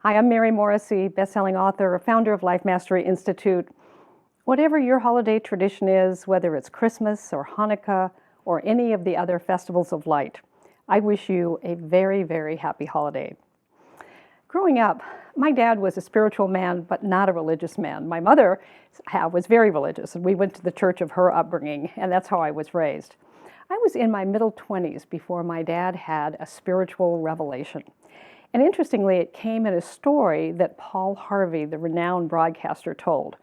Hi, I'm Mary Morrissey, best-selling author, founder of Life Mastery Institute. Whatever your holiday tradition is, whether it's Christmas or Hanukkah or any of the other festivals of light, I wish you a very, very happy holiday. Growing up, my dad was a spiritual man, but not a religious man. My mother was very religious, and we went to the church of her upbringing, and that's how I was raised. I was in my middle 20s before my dad had a spiritual revelation. And interestingly, it came in a story that Paul Harvey, the renowned broadcaster, told.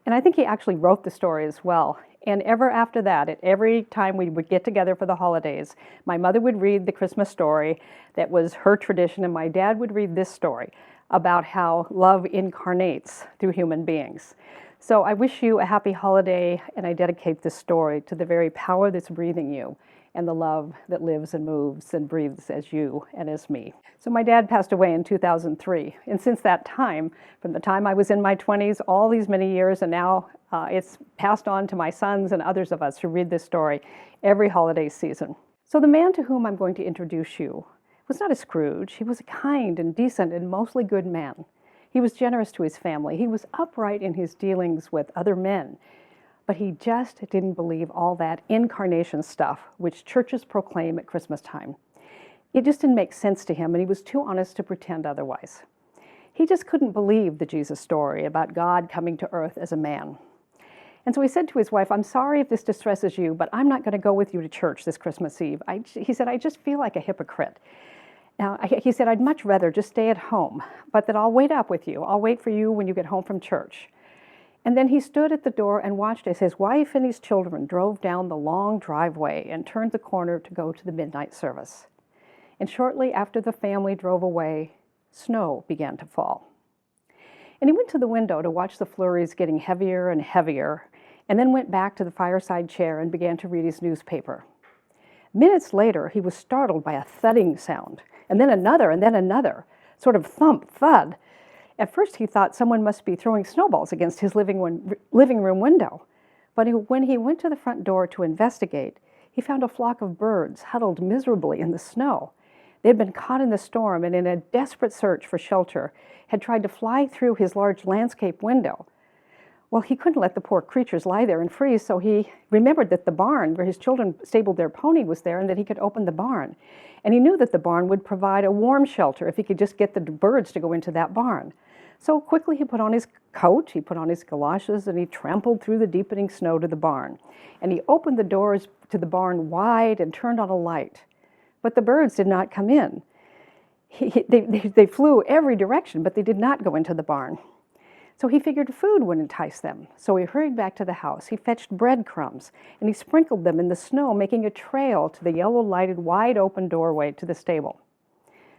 And I think he actually wrote the story as well. And ever after that, at every time we would get together for the holidays, my mother would read the Christmas story that was her tradition, and my dad would read this story about how love incarnates through human beings. So I wish you a happy holiday, and I dedicate this story to the very power that's breathing you and the love that lives and moves and breathes as you and as me. So my dad passed away in 2003, and since that time, from the time I was in my 20s, all these many years, and now it's passed on to my sons and others of us who read this story every holiday season. So the man to whom I'm going to introduce you was not a Scrooge. He was a kind and decent and mostly good man. He was generous to his family. He was upright in his dealings with other men. But he just didn't believe all that incarnation stuff which churches proclaim at Christmas time. It just didn't make sense to him, and he was too honest to pretend otherwise. He just couldn't believe the Jesus story about God coming to earth as a man. And so he said to his wife, "I'm sorry if this distresses you, but I'm not going to go with you to church this Christmas Eve." He said, "I just feel like a hypocrite." He said, "I'd much rather just stay at home, but that I'll wait up with you. I'll wait for you when you get home from church." And then he stood at the door and watched as his wife and his children drove down the long driveway and turned the corner to go to the midnight service. And shortly after the family drove away, snow began to fall. And he went to the window to watch the flurries getting heavier and heavier, and then went back to the fireside chair and began to read his newspaper. Minutes later, he was startled by a thudding sound, and then another, sort of thump, thud. At first, he thought someone must be throwing snowballs against his living room window. But when he went to the front door to investigate, he found a flock of birds huddled miserably in the snow. They had been caught in the storm and in a desperate search for shelter had tried to fly through his large landscape window. Well, he couldn't let the poor creatures lie there and freeze, so he remembered that the barn where his children stabled their pony was there and that he could open the barn. And he knew that the barn would provide a warm shelter if he could just get the birds to go into that barn. So quickly he put on his coat, he put on his galoshes, and he trampled through the deepening snow to the barn. And he opened the doors to the barn wide and turned on a light. But the birds did not come in. They flew every direction, but they did not go into the barn. So he figured food would entice them. So he hurried back to the house. He fetched breadcrumbs, and he sprinkled them in the snow, making a trail to the yellow-lighted, wide-open doorway to the stable.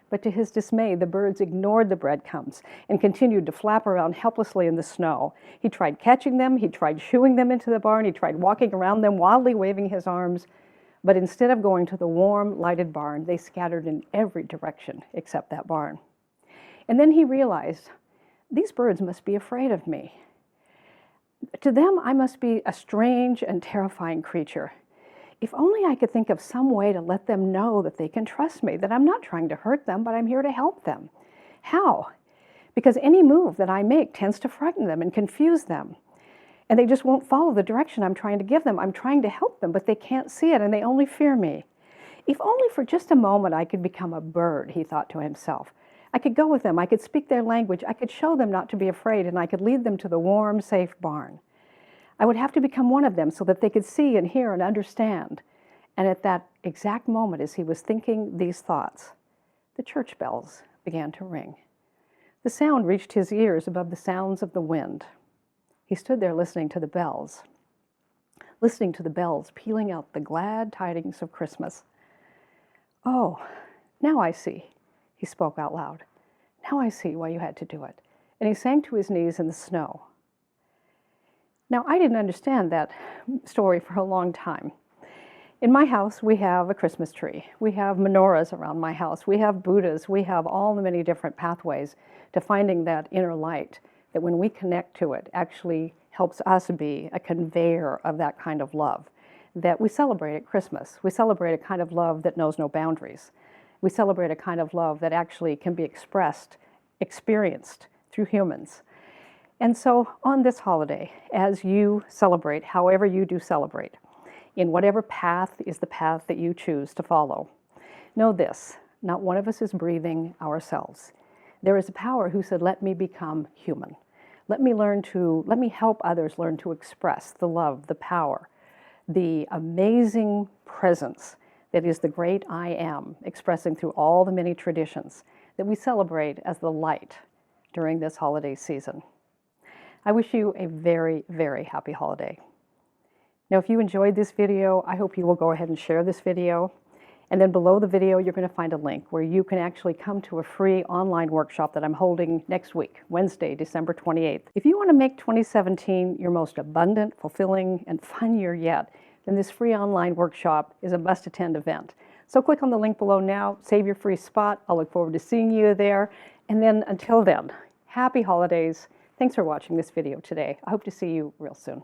But to his dismay, the birds ignored the breadcrumbs and continued to flap around helplessly in the snow. He tried catching them, he tried shooing them into the barn, he tried walking around them, wildly waving his arms. But instead of going to the warm, lighted barn, they scattered in every direction except that barn. And then he realized, these birds must be afraid of me. To them, I must be a strange and terrifying creature. If only I could think of some way to let them know that they can trust me, that I'm not trying to hurt them, but I'm here to help them. How? Because any move that I make tends to frighten them and confuse them. And they just won't follow the direction I'm trying to give them. I'm trying to help them, but they can't see it, and they only fear me. If only for just a moment I could become a bird, he thought to himself. I could go with them, I could speak their language, I could show them not to be afraid, and I could lead them to the warm, safe barn. I would have to become one of them so that they could see and hear and understand. And at that exact moment, as he was thinking these thoughts, the church bells began to ring. The sound reached his ears above the sounds of the wind. He stood there listening to the bells pealing out the glad tidings of Christmas. "Oh, now I see," he spoke out loud. "Now I see why you had to do it." And he sank to his knees in the snow. Now, I didn't understand that story for a long time. In my house, we have a Christmas tree. We have menorahs around my house. We have Buddhas. We have all the many different pathways to finding that inner light that when we connect to it actually helps us be a conveyor of that kind of love that we celebrate at Christmas. We celebrate a kind of love that knows no boundaries. We celebrate a kind of love that actually can be expressed experienced through humans. And so on this holiday, as you celebrate, however you do celebrate, in whatever path is the path that you choose to follow, know this: not one of us is breathing ourselves. There is a power who said, let me become human. Let me help others learn to express the love, the power, the amazing presence that is the great I Am, expressing through all the many traditions that we celebrate as the light during this holiday season. I wish you a very, very happy holiday. Now, if you enjoyed this video, I hope you will go ahead and share this video. And then below the video, you're going to find a link where you can actually come to a free online workshop that I'm holding next week, Wednesday, December 28th. If you want to make 2017 your most abundant, fulfilling, and fun year yet, then this free online workshop is a must-attend event. So click on the link below now, save your free spot. I'll look forward to seeing you there. And then until then, happy holidays. Thanks for watching this video today. I hope to see you real soon.